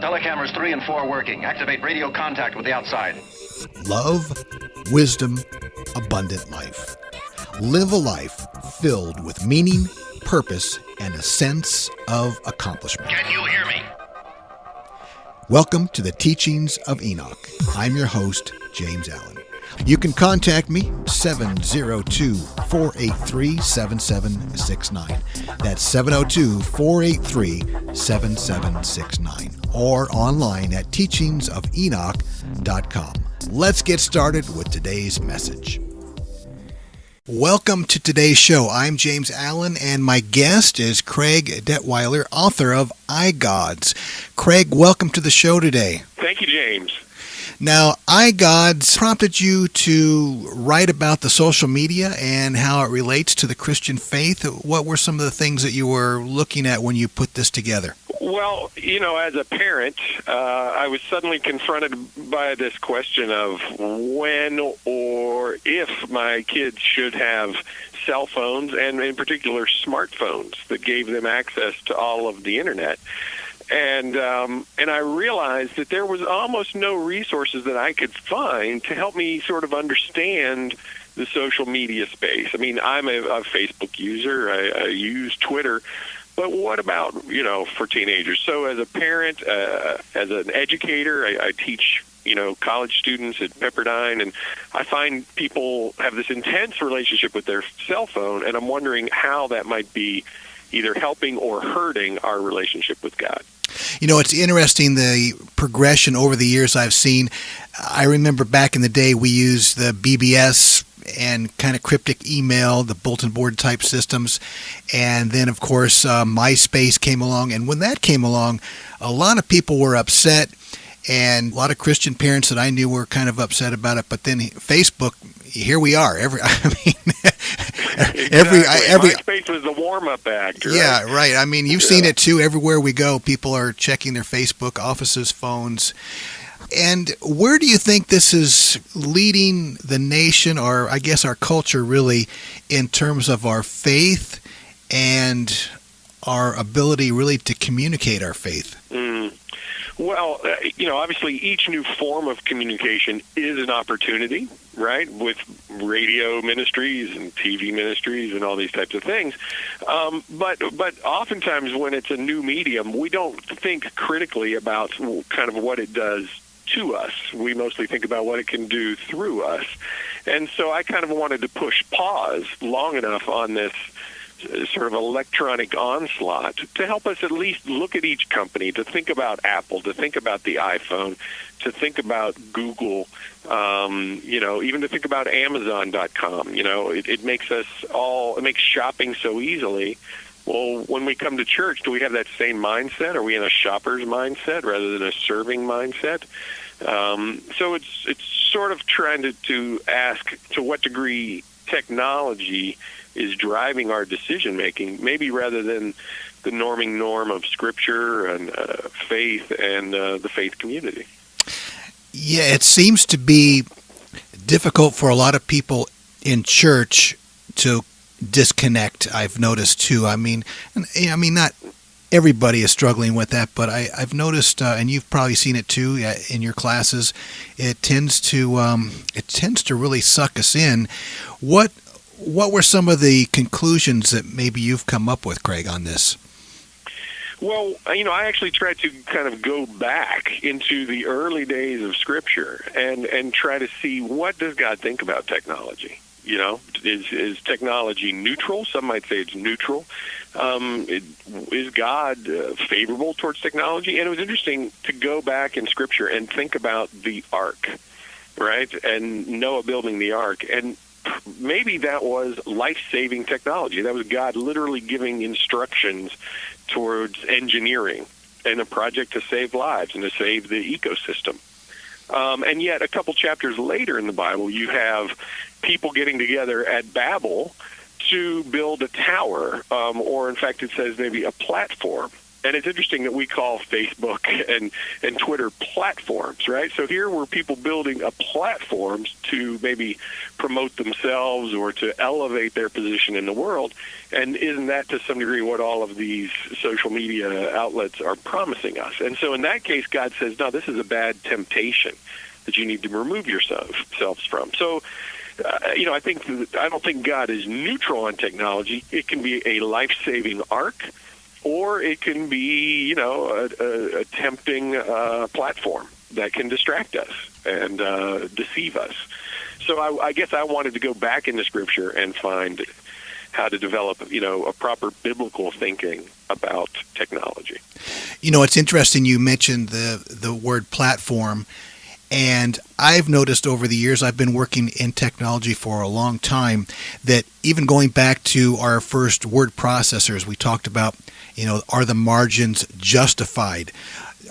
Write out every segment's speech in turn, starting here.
Telecameras 3 and 4 working. Activate radio contact with the outside. Love, wisdom, abundant life. Live a life filled with meaning, purpose, and a sense of accomplishment. Can you hear me? Welcome to the Teachings of Enoch. I'm your host, James Allen. You can contact me, 702-483-7769. That's 702-483-7769. Or online at teachingsofenoch.com. Let's get started with today's message. Welcome to today's show. I'm James Allen, and my guest is Craig Detweiler, author of iGods. Craig, welcome to the show today. Thank you, James. Now, iGods prompted you to write about the social media and how it relates to the Christian faith. What were some of the things that you were looking at when you put this together? Well, as a parent, I was suddenly confronted by this question of when or if my kids should have cell phones, and in particular smartphones that gave them access to all of the internet. And I realized that there was almost no resources that I could find to help me sort of understand the social media space. I mean, I'm a Facebook user. I use Twitter. But what about, for teenagers? So as a parent, as an educator, I teach, college students at Pepperdine, and I find people have this intense relationship with their cell phone, and I'm wondering how that might be either helping or hurting our relationship with God. It's interesting, the progression over the years I've seen. I remember back in the day we used the BBS and kind of cryptic email, the bulletin board type systems. And then, of course, MySpace came along. And when that came along, a lot of people were upset. And a lot of Christian parents that I knew were kind of upset about it. But then Facebook, here we are. MySpace was the warm-up act, right? Yeah, right. I mean, you've seen it too. Everywhere we go, people are checking their Facebook, offices, phones. And where do you think this is leading the nation, or I guess our culture really, in terms of our faith and our ability really to communicate our faith? Well, obviously each new form of communication is an opportunity, right, with radio ministries and TV ministries and all these types of things. But oftentimes when it's a new medium, we don't think critically about kind of what it does to us. We mostly think about what it can do through us. And so I kind of wanted to push pause long enough on this sort of electronic onslaught to help us at least look at each company, to think about Apple, to think about the iPhone, to think about Google, even to think about Amazon.com. It makes it makes shopping so easily. Well, when we come to church, do we have that same mindset? Are we in a shopper's mindset rather than a serving mindset? So it's sort of trying to ask to what degree technology is driving our decision-making, maybe rather than the norming norm of Scripture and faith and the faith community. Yeah, it seems to be difficult for a lot of people in church to disconnect, I've noticed too. I mean, not everybody is struggling with that, but I've noticed, and you've probably seen it too in your classes, it tends to really suck us in. What were some of the conclusions that maybe you've come up with, Craig, on this? Well, I actually tried to kind of go back into the early days of Scripture and try to see, what does God think about technology? Is technology neutral? Some might say it's neutral. Is God favorable towards technology? And it was interesting to go back in Scripture and think about the ark, right? And Noah building the ark. And maybe that was life-saving technology. That was God literally giving instructions towards engineering and a project to save lives and to save the ecosystem. And yet a couple chapters later in the Bible, you have people getting together at Babel to build a tower, or in fact it says maybe a platform. And it's interesting that we call Facebook and Twitter platforms, right? So here were people building a platforms to maybe promote themselves or to elevate their position in the world. And isn't that to some degree what all of these social media outlets are promising us? And so in that case, God says, no, this is a bad temptation that you need to remove yourselves from. So, I don't think God is neutral on technology. It can be a life-saving ark, or it can be, a tempting platform that can distract us and deceive us. So I guess I wanted to go back into Scripture and find how to develop, a proper biblical thinking about technology. It's interesting you mentioned the word platform. And I've noticed over the years, I've been working in technology for a long time, that even going back to our first word processors, we talked about, are the margins justified?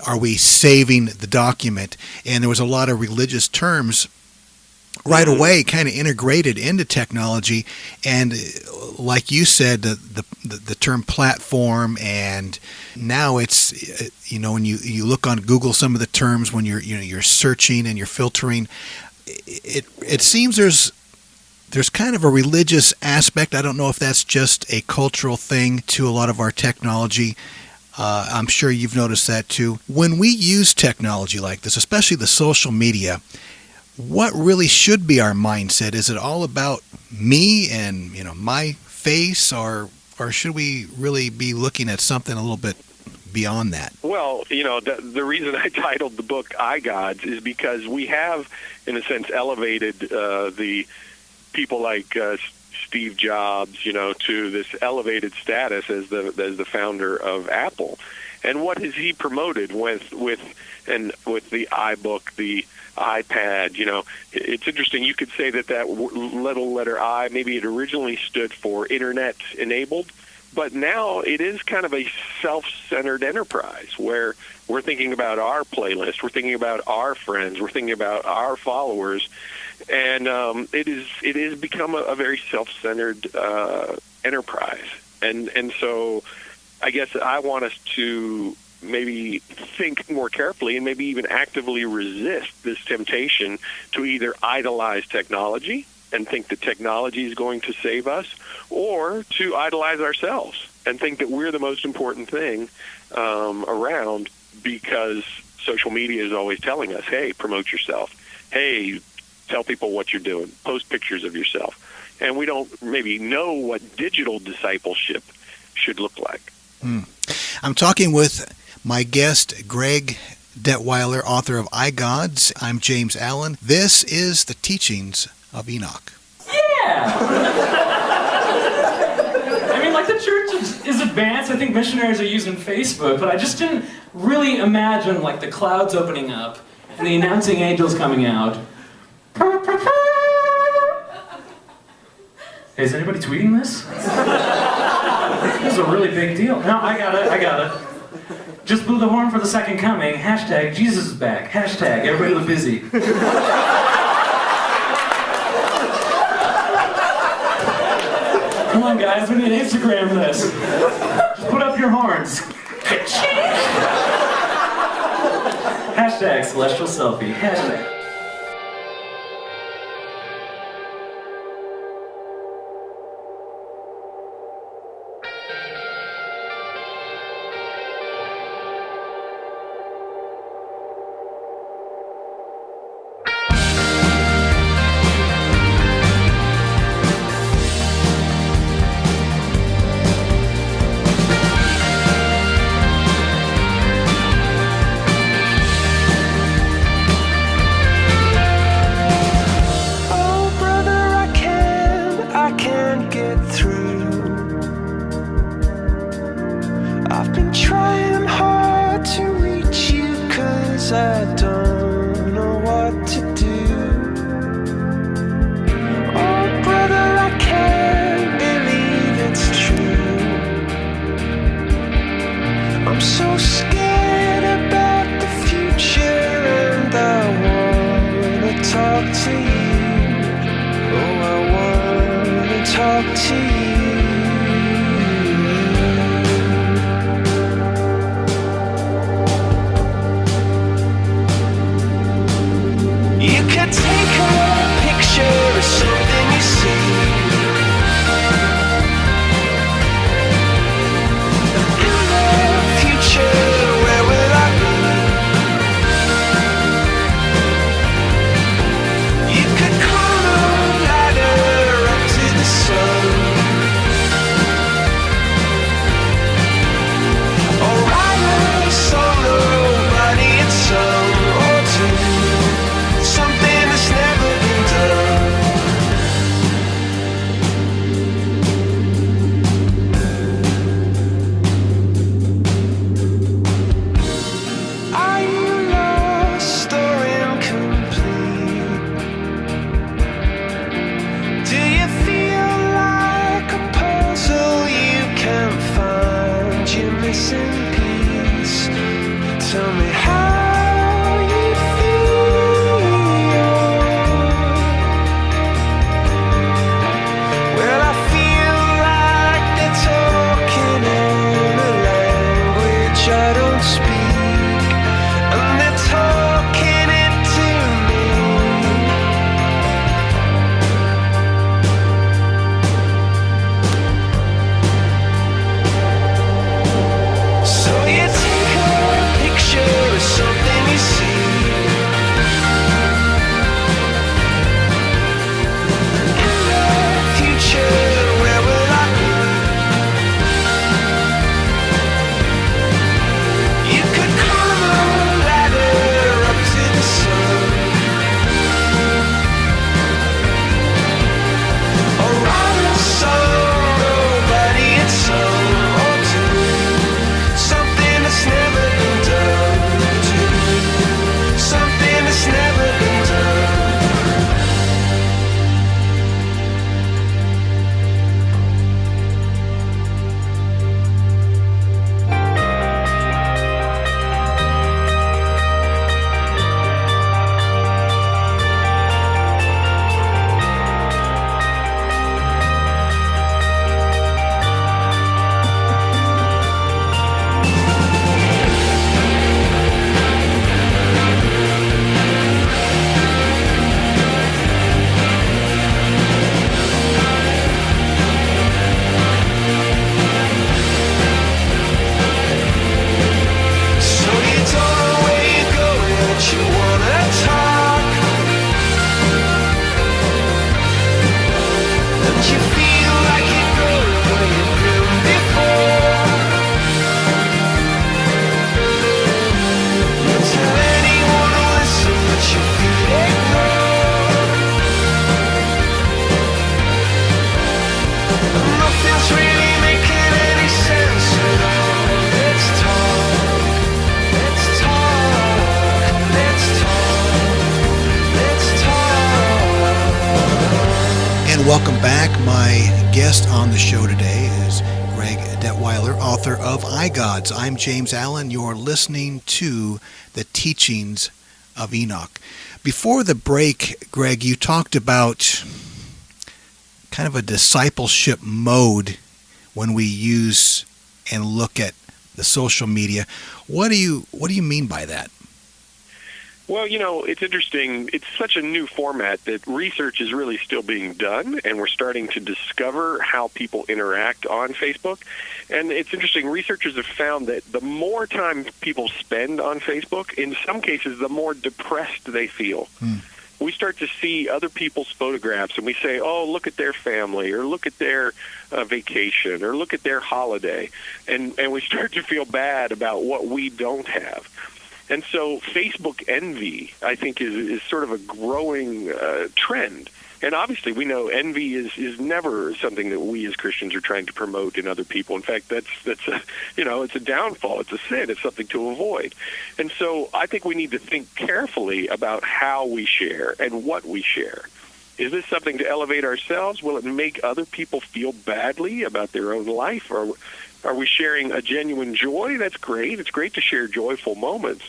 Are we saving the document? And there was a lot of religious terms right away kind of integrated into technology. And like you said, the term platform, and now it's, when you look on Google, some of the terms when you're searching and you're filtering, it seems there's kind of a religious aspect. I don't know if that's just a cultural thing to a lot of our technology. I'm sure you've noticed that too. When we use technology like this, especially the social media, what really should be our mindset? Is it all about me and my face, or should we really be looking at something a little bit beyond that? Well, the reason I titled the book iGods is because we have, in a sense, elevated the people like Steve Jobs, to this elevated status as the founder of Apple. And what has he promoted with the iBook, the iPad? It's interesting. You could say that little letter I, maybe it originally stood for Internet enabled, but now it is kind of a self-centered enterprise where we're thinking about our playlist, we're thinking about our friends, we're thinking about our followers, and it is become a very self-centered enterprise. And so I guess I want us to maybe think more carefully and maybe even actively resist this temptation to either idolize technology and think that technology is going to save us, or to idolize ourselves and think that we're the most important thing around, because social media is always telling us, hey, promote yourself. Hey, tell people what you're doing. Post pictures of yourself. And we don't maybe know what digital discipleship should look like. I'm talking with my guest, Greg Detweiler, author of iGods. I'm James Allen. This is the Teachings of Enoch. Yeah! I mean, the church is advanced. I think missionaries are using Facebook, but I just didn't really imagine, the clouds opening up and the announcing angels coming out. Hey, is anybody tweeting this? This is a really big deal. No, I got it. Just blew the horn for the second coming. Hashtag Jesus is back. Hashtag everybody look busy. Come on, guys, we need to Instagram this. Just put up your horns. Hashtag celestial selfie. Hashtag. And welcome back. My guest on the show today is Greg Detweiler, author of iGods. I'm James Allen. You're listening to the teachings of Enoch. Before the break, Greg, you talked about kind of a discipleship mode when we use and look at the social media. What do you mean by that? Well, it's interesting. It's such a new format that research is really still being done, and we're starting to discover how people interact on Facebook. And it's interesting. Researchers have found that the more time people spend on Facebook, in some cases, the more depressed they feel. We start to see other people's photographs, and we say, oh, look at their family, or look at their vacation, or look at their holiday. And we start to feel bad about what we don't have. And so Facebook envy, I think, is sort of a growing trend. And obviously, we know envy is never something that we as Christians are trying to promote in other people. In fact, that's a, it's a downfall. It's a sin. It's something to avoid. And so I think we need to think carefully about how we share and what we share. Is this something to elevate ourselves? Will it make other people feel badly about their own life? Or are we sharing a genuine joy? That's great. It's great to share joyful moments.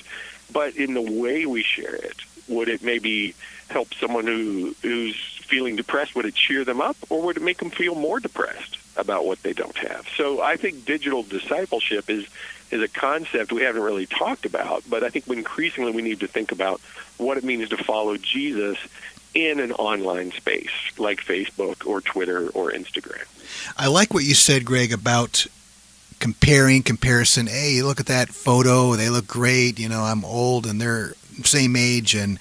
But in the way we share it, would it maybe help someone who's feeling depressed? Would it cheer them up? Or would it make them feel more depressed about what they don't have? So I think digital discipleship is a concept we haven't really talked about. But I think increasingly we need to think about what it means to follow Jesus in an online space like Facebook or Twitter or Instagram. I like what you said, Greg, about comparison. Hey, look at that photo. They look great. I'm old and they're same age, and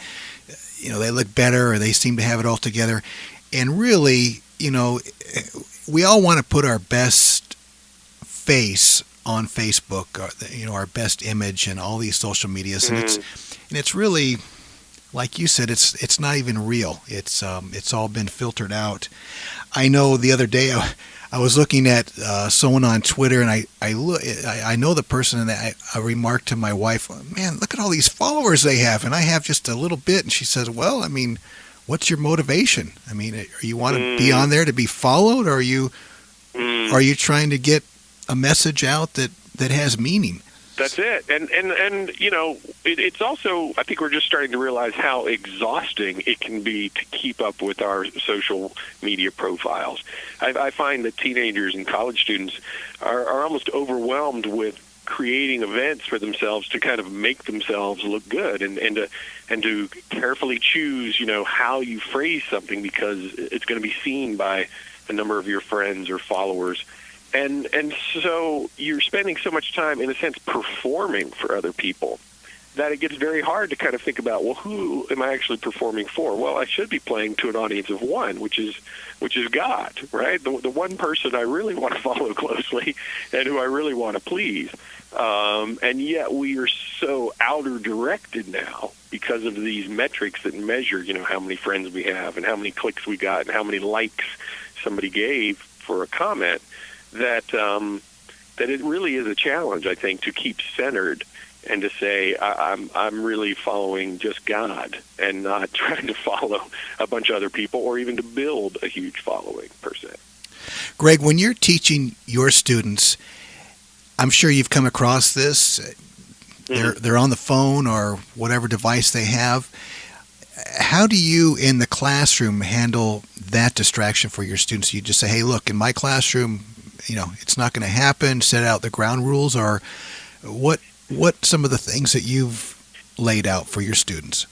they look better, or they seem to have it all together. And really, we all want to put our best face on Facebook, our best image and all these social medias. And it's really, like you said, it's not even real. It's all been filtered out. I know the other day I was looking at someone on Twitter, and I know the person, and I remarked to my wife, "Man, look at all these followers they have, and I have just a little bit." And she says, "Well, what's your motivation? You want to be on there to be followed, or are you trying to get a message out that has meaning?" That's it. And it's also, I think we're just starting to realize how exhausting it can be to keep up with our social media profiles. I find that teenagers and college students are almost overwhelmed with creating events for themselves to kind of make themselves look good, and to carefully choose, how you phrase something, because it's going to be seen by a number of your friends or followers. And so you're spending so much time, in a sense, performing for other people that it gets very hard to kind of think about, well, who am I actually performing for? Well, I should be playing to an audience of one, which is God, right? The one person I really want to follow closely and who I really want to please. And yet we are so outer directed now because of these metrics that measure, how many friends we have and how many clicks we got and how many likes somebody gave for a comment. That it really is a challenge, I think, to keep centered and to say I'm really following just God and not trying to follow a bunch of other people or even to build a huge following per se. Greg, when you're teaching your students, I'm sure you've come across this. They're on the phone or whatever device they have. How do you, in the classroom, handle that distraction for your students? You just say, hey, look, in my classroom, it's not going to happen, set out the ground rules, or what some of the things that you've laid out for your students?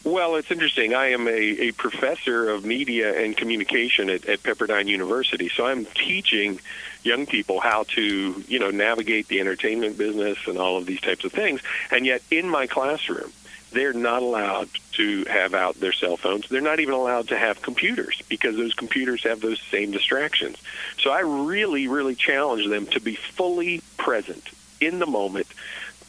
Well, it's interesting. I am a professor of media and communication at Pepperdine University, so I'm teaching young people how to, navigate the entertainment business and all of these types of things, and yet in my classroom, they're not allowed to have out their cell phones. They're not even allowed to have computers because those computers have those same distractions. So I really, really challenge them to be fully present in the moment,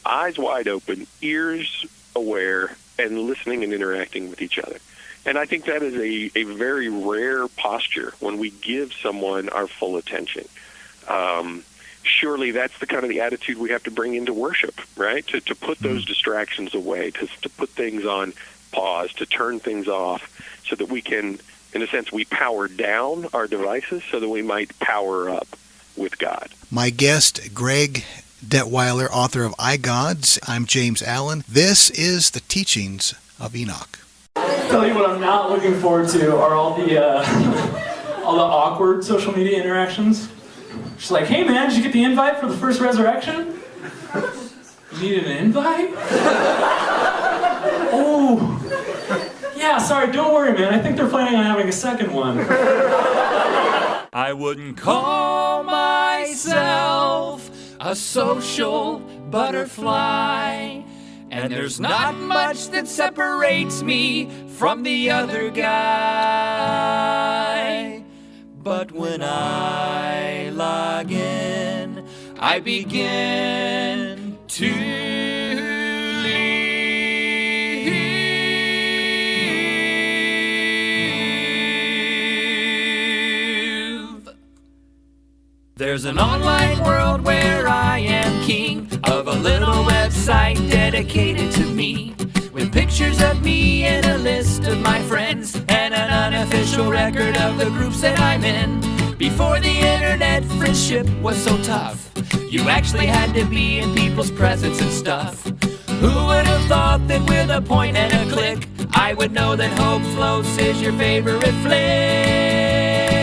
eyes wide open, ears aware, and listening and interacting with each other. And I think that is a very rare posture when we give someone our full attention. Surely that's the kind of the attitude we have to bring into worship, right? To put those distractions away, to put things on pause, to turn things off so that we can In a sense, we power down our devices so that we might power up with God. My guest, Greg Detweiler, author of iGods. I'm James Allen. This is the teachings of Enoch. Tell you what I'm not looking forward to are all the all the awkward social media interactions. She's like, hey man, did you get the invite for the first resurrection? You needed an invite? Oh. Yeah, sorry, don't worry man. I think they're planning on having a second one. I wouldn't call myself a social butterfly, and there's not much that separates me from the other guy. But when I log in, I begin to live. There's an online world where I am king of a little website dedicated to me, with pictures of me and a list of my friends and an unofficial record of the groups that I'm in. Before the internet, friendship was so tough. You actually had to be in people's presence and stuff. Who would have thought that with a point and a click, I would know that Hope Floats is your favorite flick?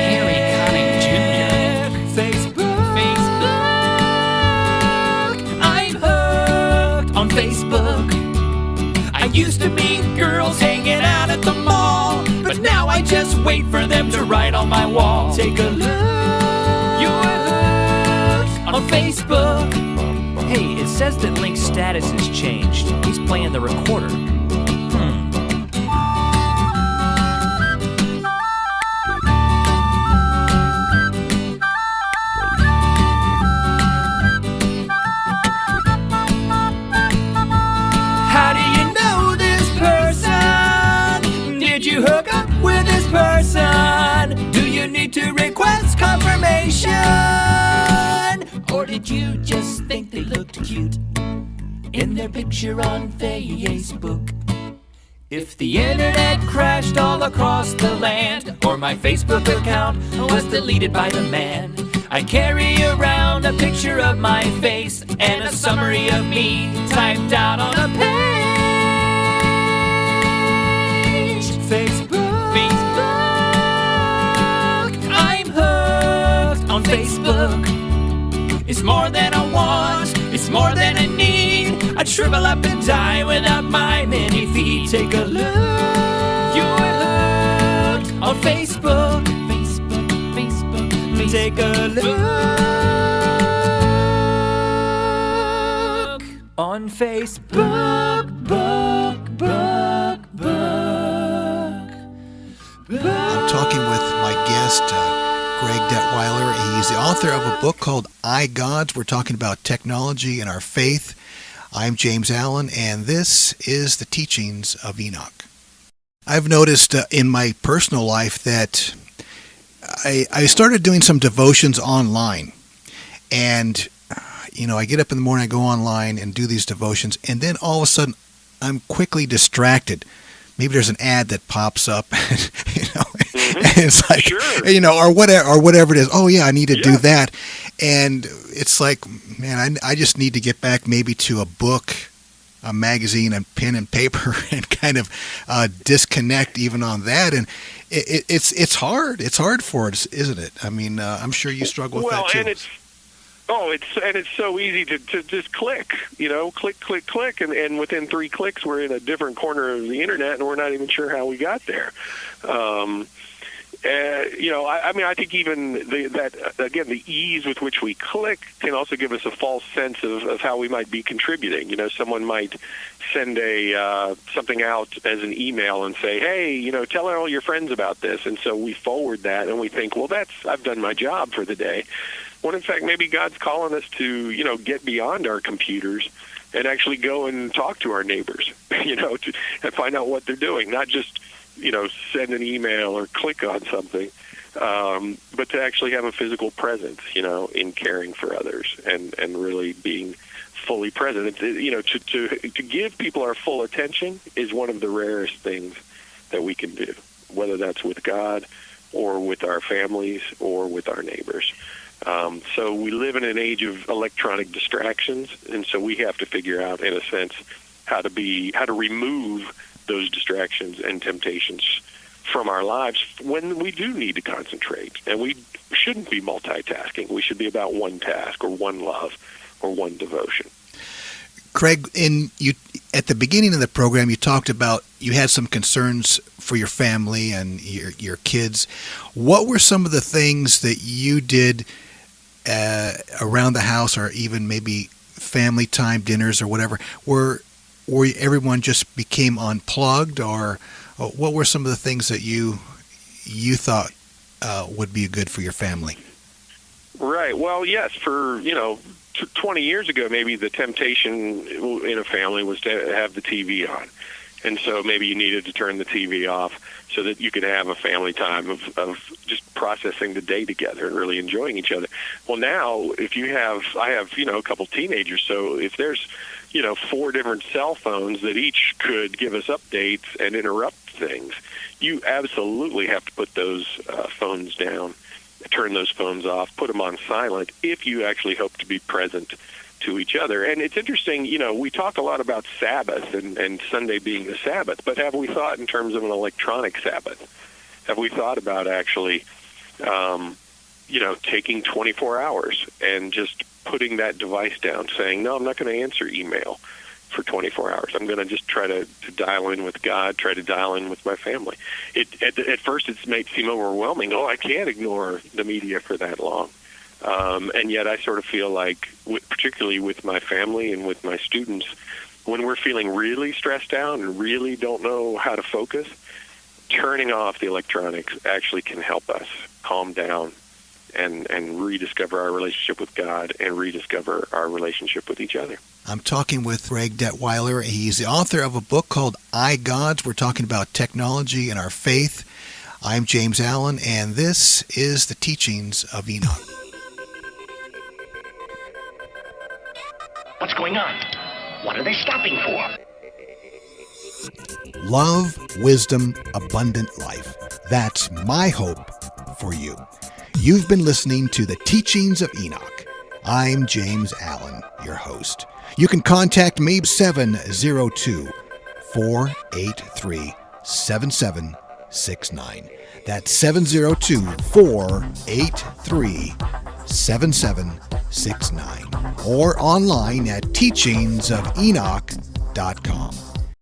Harry Connick Jr. Facebook. I'm hooked on Facebook. I used to meet girls hanging out at the mall, but now I just wait for them to write on my wall. Take a look, you're hooked on Facebook. Hey, it says that Link's status has changed. He's playing the recorder. How do you know this person? Did you hook up with this person? Do you need to request confirmation? Or did you just think they looked cute in their picture on Facebook? If the internet crashed all across the land, or my Facebook account was deleted by the man, I carry around a picture of my face and a summary of me typed out on a page. Facebook, I'm hooked on Facebook. It's more than a want, it's more than a need. I'd shrivel up and die without my many feet. Take a look, you're hooked on Facebook. Take a look on Facebook. I'm talking with my guest, Greg Detweiler. He's the author of a book called iGods. We're talking about technology and our faith. I'm James Allen, and this is the teachings of Enoch. I've noticed in my personal life that I started doing some devotions online. And, I get up in the morning, I go online and do these devotions, and then all of a sudden I'm quickly distracted. Maybe there's an ad that pops up, and it's like, Sure. or whatever it is. Oh yeah, I need to do that. And it's like, man, I just need to get back maybe to a book, a magazine, and pen and paper, and kind of disconnect even on that. And it's hard. It's hard for us, isn't it? I mean, I'm sure you struggle with that too. And it's so easy to just click, click, and within 3 clicks we're in a different corner of the internet, and we're not even sure how we got there. I think even the ease with which we click can also give us a false sense of how we might be contributing. Someone might send something out as an email and say, hey, tell all your friends about this. And so we forward that and we think, well, I've done my job for the day. When in fact, maybe God's calling us to, get beyond our computers and actually go and talk to our neighbors, and find out what they're doing, not just, send an email or click on something, but to actually have a physical presence, in caring for others and really being fully present. To give people our full attention is one of the rarest things that we can do. whether that's with God or with our families or with our neighbors. So we live in an age of electronic distractions, and so we have to figure out, in a sense, how to remove those distractions and temptations from our lives when we do need to concentrate. And we shouldn't be multitasking. We should be about one task or one love or one devotion. Craig, at the beginning of the program, you talked about you had some concerns for your family and your kids. What were some of the things that you did around the house, or even maybe family time dinners or whatever, where everyone just became unplugged, or what were some of the things that you thought would be good for your family? Right. Well, yes, for 20 years ago, maybe the temptation in a family was to have the TV on. And so maybe you needed to turn the TV off so that you could have a family time of just processing the day together and really enjoying each other. Well, now, I have a couple teenagers, so if there's, 4 different cell phones that each could give us updates and interrupt things, you absolutely have to put those phones down, turn those phones off, put them on silent if you actually hope to be present to each other. And it's interesting, we talk a lot about Sabbath and Sunday being the Sabbath, but have we thought in terms of an electronic Sabbath? Have we thought about actually, taking 24 hours and just putting that device down, saying, no, I'm not going to answer email for 24 hours. I'm going to just try to dial in with God, try to dial in with my family. At first, it may seem overwhelming. Oh, I can't ignore the media for that long. And yet I sort of feel like, particularly with my family and with my students, when we're feeling really stressed out and really don't know how to focus, turning off the electronics actually can help us calm down and rediscover our relationship with God and rediscover our relationship with each other. I'm talking with Craig Detweiler. He's the author of a book called iGods. We're talking about technology and our faith. I'm James Allen, and this is the Teachings of Enoch. What's going on? What are they stopping for? Love, wisdom, abundant life. That's my hope for you. You've been listening to the Teachings of Enoch. I'm James Allen, your host. You can contact me 702-483-7769. That's 702-483-7769. Or online at teachingsofenoch.com.